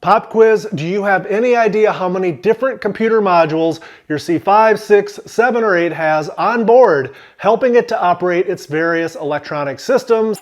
Pop quiz, do you have any idea how many different computer modules your C5, 6, 7, or 8 has on board, helping it to operate its various electronic systems?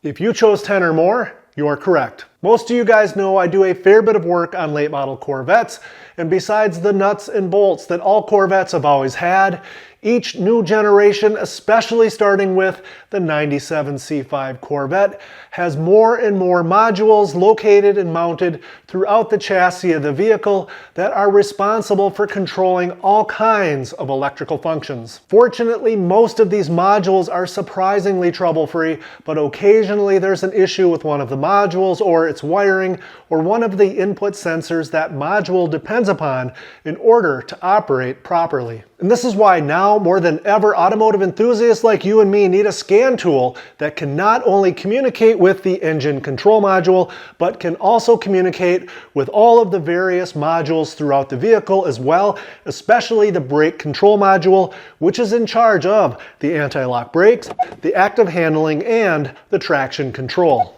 If you chose 10 or more, you're correct. Most of you guys know I do a fair bit of work on late model Corvettes, and besides the nuts and bolts that all Corvettes have always had, each new generation, especially starting with the 97 C5 Corvette, has more and more modules located and mounted throughout the chassis of the vehicle that are responsible for controlling all kinds of electrical functions. Fortunately, most of these modules are surprisingly trouble-free, but occasionally there's an issue with one of the modules or its wiring or one of the input sensors that module depends upon in order to operate properly. And this is why now, more than ever, automotive enthusiasts like you and me need a scan tool that can not only communicate with the engine control module, but can also communicate with all of the various modules throughout the vehicle as well, especially the brake control module, which is in charge of the anti-lock brakes, the active handling, and the traction control.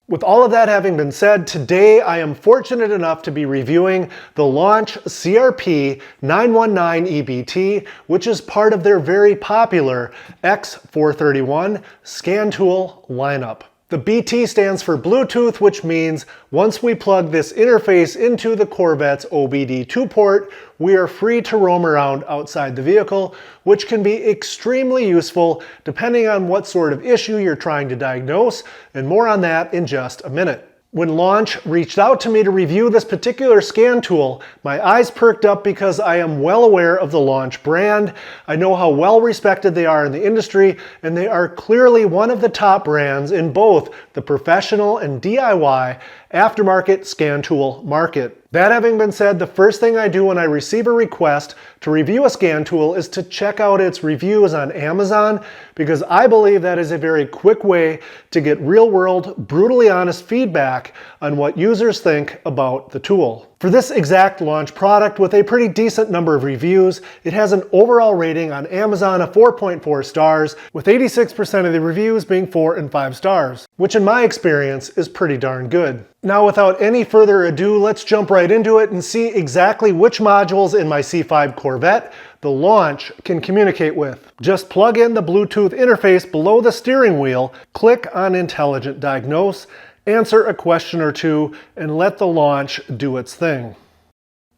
With all of that having been said, today I am fortunate enough to be reviewing the Launch CRP919EBT, which is part of their very popular X431 scan tool lineup. The BT stands for Bluetooth, which means once we plug this interface into the Corvette's OBD2 port, we are free to roam around outside the vehicle, which can be extremely useful depending on what sort of issue you're trying to diagnose, and more on that in just a minute. When Launch reached out to me to review this particular scan tool, my eyes perked up because I am well aware of the Launch brand. I know how well respected they are in the industry, and they are clearly one of the top brands in both the professional and DIY aftermarket scan tool market. That having been said, the first thing I do when I receive a request to review a scan tool is to check out its reviews on Amazon, because I believe that is a very quick way to get real-world, brutally honest feedback on what users think about the tool. For this exact Launch product with a pretty decent number of reviews, it has an overall rating on Amazon of 4.4 stars, with 86% of the reviews being 4 and 5 stars, which in my experience is pretty darn good. Now, without any further ado, let's jump right into it and see exactly which modules in my C5 Corvette the Launch can communicate with. Just plug in the Bluetooth interface below the steering wheel, click on Intelligent Diagnose, answer a question or two, and let the Launch do its thing.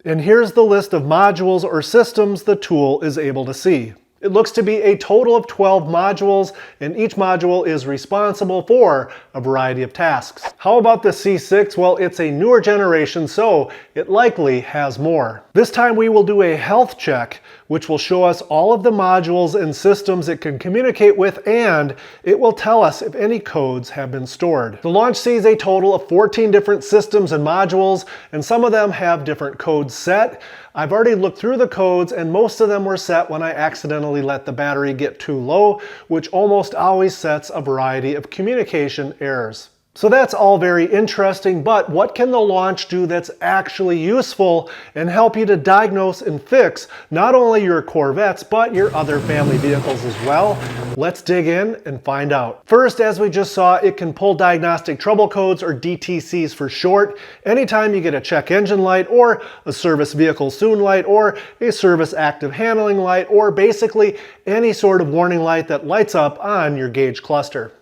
And here's the list of modules or systems the tool is able to see. It looks to be a total of 12 modules, and each module is responsible for a variety of tasks. How about the C6? Well, it's a newer generation, so it likely has more. This time we will do a health check, which will show us all of the modules and systems it can communicate with, and it will tell us if any codes have been stored. The Launch sees a total of 14 different systems and modules, and some of them have different codes set. I've already looked through the codes, and most of them were set when I accidentally let the battery get too low, which almost always sets a variety of communication errors. So that's all very interesting, but what can the Launch do that's actually useful and help you to diagnose and fix not only your Corvettes, but your other family vehicles as well? Let's dig in and find out. First, as we just saw, it can pull diagnostic trouble codes, or DTCs for short, anytime you get a check engine light, or a service vehicle soon light, or a service active handling light, or basically any sort of warning light that lights up on your gauge cluster.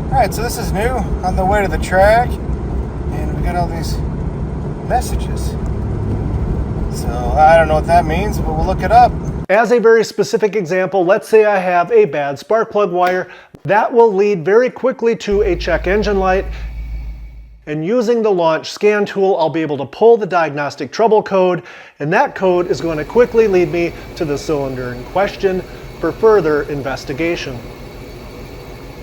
Alright, so this is new, on the way to the track, and we got all these messages. So I don't know what that means, but we'll look it up. As a very specific example, let's say I have a bad spark plug wire. That will lead very quickly to a check engine light, and using the Launch scan tool, I'll be able to pull the diagnostic trouble code, and that code is going to quickly lead me to the cylinder in question for further investigation.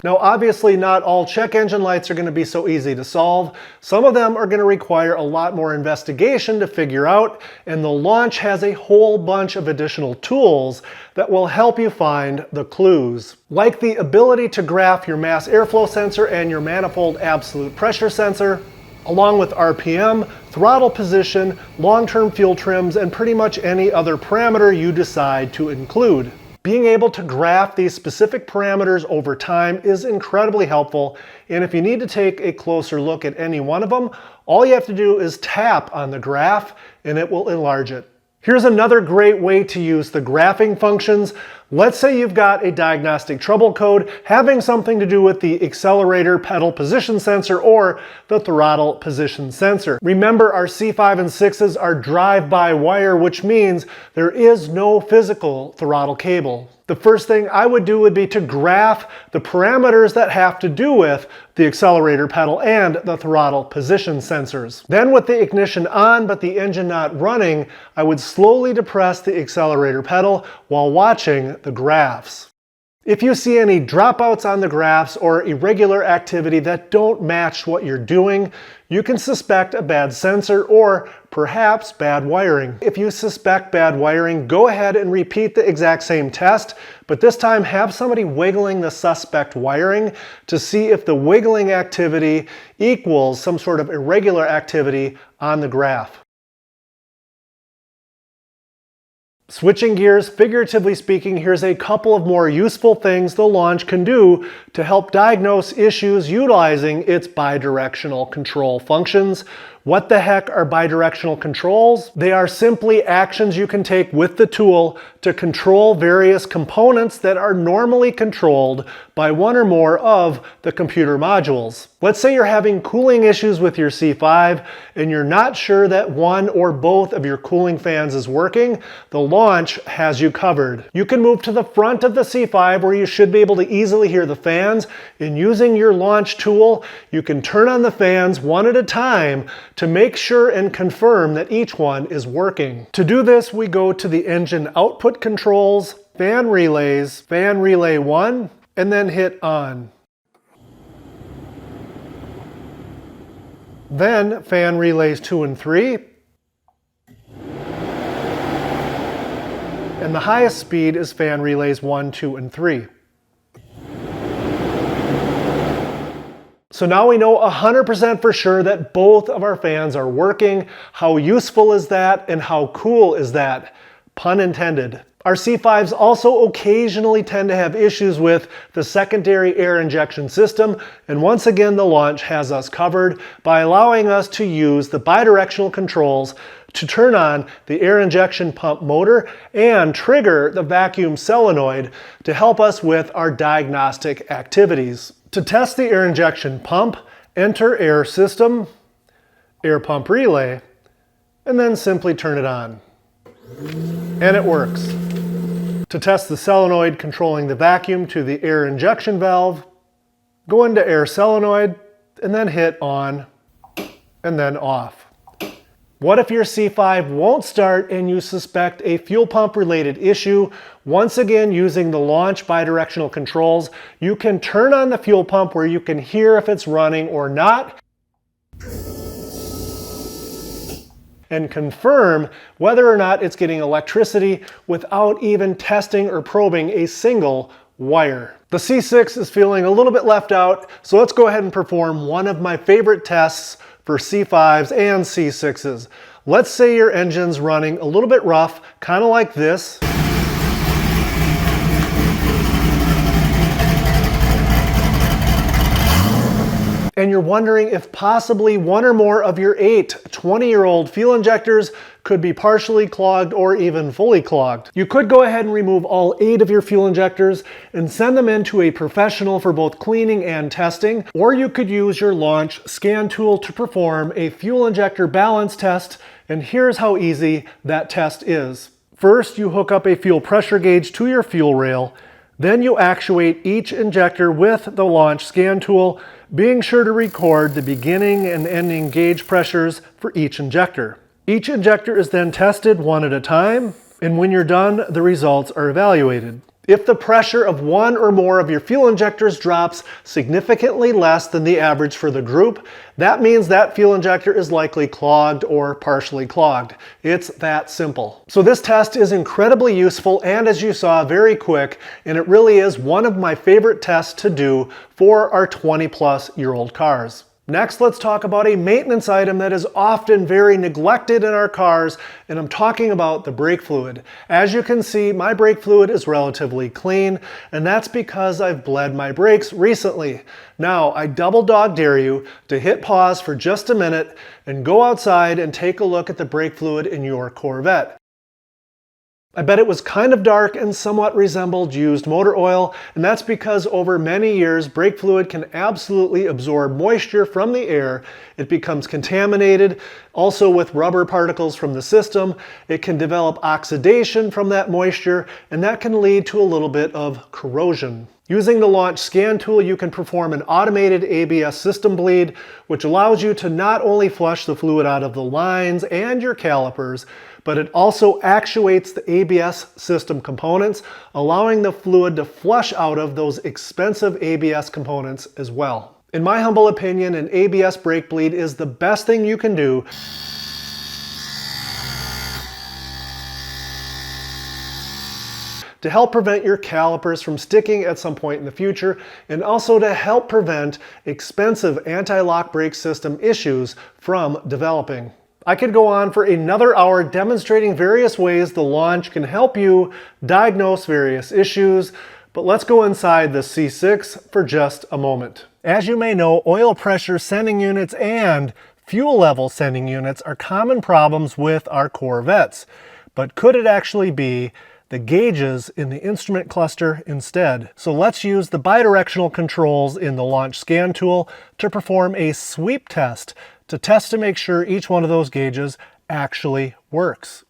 Now, obviously not all check engine lights are going to be so easy to solve. Some of them are going to require a lot more investigation to figure out, and the Launch has a whole bunch of additional tools that will help you find the clues. Like the ability to graph your mass airflow sensor and your manifold absolute pressure sensor, along with RPM, throttle position, long-term fuel trims, and pretty much any other parameter you decide to include. Being able to graph these specific parameters over time is incredibly helpful, and if you need to take a closer look at any one of them, all you have to do is tap on the graph and it will enlarge it. Here's another great way to use the graphing functions. Let's say you've got a diagnostic trouble code having something to do with the accelerator pedal position sensor or the throttle position sensor. Remember, our C5 and 6s are drive-by-wire, which means there is no physical throttle cable. The first thing I would do would be to graph the parameters that have to do with the accelerator pedal and the throttle position sensors. Then with the ignition on but the engine not running, I would slowly depress the accelerator pedal while watching the graphs. If you see any dropouts on the graphs or irregular activity that don't match what you're doing, you can suspect a bad sensor or perhaps bad wiring. If you suspect bad wiring, go ahead and repeat the exact same test, but this time have somebody wiggling the suspect wiring to see if the wiggling activity equals some sort of irregular activity on the graph. Switching gears, figuratively speaking, here's a couple of more useful things the Launch can do to help diagnose issues utilizing its bidirectional control functions. What the heck are bidirectional controls? They are simply actions you can take with the tool to control various components that are normally controlled by one or more of the computer modules. Let's say you're having cooling issues with your C5 and you're not sure that one or both of your cooling fans is working. The Launch has you covered. You can move to the front of the C5 where you should be able to easily hear the fans, and using your Launch tool, you can turn on the fans one at a time to make sure and confirm that each one is working. To do this, we go to the engine output controls, fan relays, fan relay 1, and then hit on. Then fan relays 2 and 3. And the highest speed is fan relays 1, 2, and 3. So now we know 100% for sure that both of our fans are working. How useful is that, and how cool is that? Pun intended. Our C5s also occasionally tend to have issues with the secondary air injection system, and once again the Launch has us covered by allowing us to use the bidirectional controls to turn on the air injection pump motor and trigger the vacuum solenoid to help us with our diagnostic activities. To test the air injection pump, enter air system, air pump relay, and then simply turn it on. And it works. To test the solenoid controlling the vacuum to the air injection valve, go into air solenoid and then hit on and then off. What if your C5 won't start and you suspect a fuel pump related issue? Once again, using the Launch bidirectional controls, you can turn on the fuel pump where you can hear if it's running or not and confirm whether or not it's getting electricity without even testing or probing a single wire. The C6 is feeling a little bit left out, so let's go ahead and perform one of my favorite tests for C5s and C6s. Let's say your engine's running a little bit rough, kind of like this. And you're wondering if possibly one or more of your 8 20-year-old fuel injectors could be partially clogged or even fully clogged. You could go ahead and remove all 8 of your fuel injectors and send them into a professional for both cleaning and testing, or you could use your Launch scan tool to perform a fuel injector balance test, and here's how easy that test is. First, you hook up a fuel pressure gauge to your fuel rail, then you actuate each injector with the Launch scan tool, being sure to record the beginning and ending gauge pressures for each injector. Each injector is then tested one at a time, and when you're done, the results are evaluated. If the pressure of one or more of your fuel injectors drops significantly less than the average for the group, that means that fuel injector is likely clogged or partially clogged. It's that simple. So this test is incredibly useful and, as you saw, very quick, and it really is one of my favorite tests to do for our 20-plus-year-old cars. Next, let's talk about a maintenance item that is often very neglected in our cars, and I'm talking about the brake fluid. As you can see, my brake fluid is relatively clean, and that's because I've bled my brakes recently. Now, I double dog dare you to hit pause for just a minute and go outside and take a look at the brake fluid in your Corvette. I bet it was kind of dark and somewhat resembled used motor oil, and that's because over many years, brake fluid can absolutely absorb moisture from the air. It becomes contaminated. Also with rubber particles from the system, it can develop oxidation from that moisture, and that can lead to a little bit of corrosion. Using the Launch scan tool, you can perform an automated ABS system bleed, which allows you to not only flush the fluid out of the lines and your calipers, but it also actuates the ABS system components, allowing the fluid to flush out of those expensive ABS components as well. In my humble opinion, an ABS brake bleed is the best thing you can do to help prevent your calipers from sticking at some point in the future, and also to help prevent expensive anti-lock brake system issues from developing. I could go on for another hour demonstrating various ways the Launch can help you diagnose various issues, but let's go inside the C6 for just a moment. As you may know, oil pressure sending units and fuel level sending units are common problems with our Corvettes, but could it actually be the gauges in the instrument cluster instead? So let's use the bidirectional controls in the Launch scan tool to perform a sweep test to make sure each one of those gauges actually works.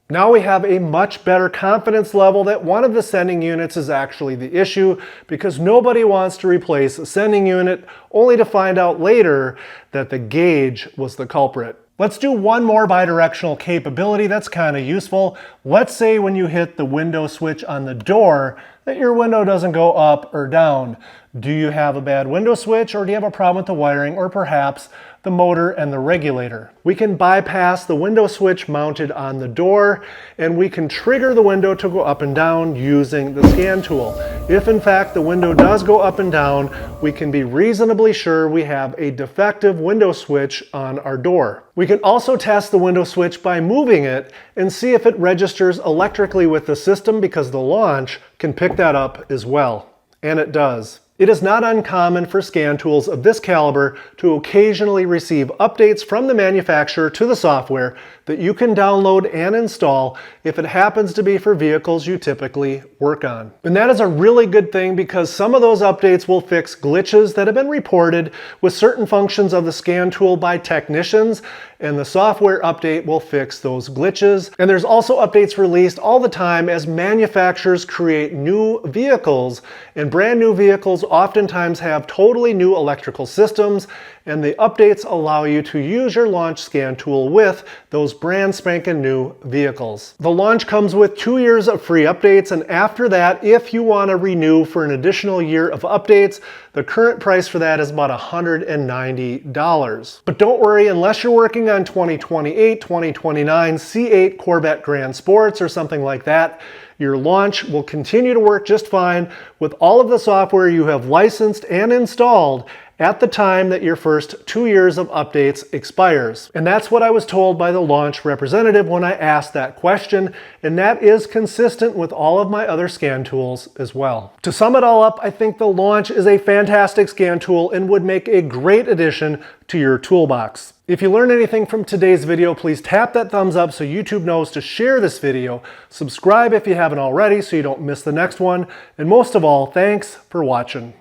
Now we have a much better confidence level that one of the sending units is actually the issue, because nobody wants to replace a sending unit only to find out later that the gauge was the culprit. Let's do one more bidirectional capability that's kind of useful. Let's say when you hit the window switch on the door that your window doesn't go up or down. Do you have a bad window switch, or do you have a problem with the wiring, or perhaps the motor and the regulator? We can bypass the window switch mounted on the door, and we can trigger the window to go up and down using the scan tool. If in fact the window does go up and down, we can be reasonably sure we have a defective window switch on our door. We can also test the window switch by moving it and see if it registers electrically with the system, because the Launch can pick that up as well. And it does. It is not uncommon for scan tools of this caliber to occasionally receive updates from the manufacturer to the software that you can download and install if it happens to be for vehicles you typically work on. And that is a really good thing, because some of those updates will fix glitches that have been reported with certain functions of the scan tool by technicians, and the software update will fix those glitches. And there's also updates released all the time as manufacturers create new vehicles, and brand new vehicles oftentimes have totally new electrical systems, and the updates allow you to use your Launch scan tool with those brand spanking new vehicles. The Launch comes with 2 years of free updates, and after that, if you want to renew for an additional year of updates, the current price for that is about $190. But don't worry, unless you're working on 2028, 2029 C8 Corvette Grand Sports or something like that, your Launch will continue to work just fine with all of the software you have licensed and installed at the time that your first 2 years of updates expires. And that's what I was told by the Launch representative when I asked that question, and that is consistent with all of my other scan tools as well. To sum it all up, I think the Launch is a fantastic scan tool and would make a great addition to your toolbox. If you learned anything from today's video, please tap that thumbs up so YouTube knows to share this video. Subscribe if you haven't already so you don't miss the next one. And most of all, thanks for watching.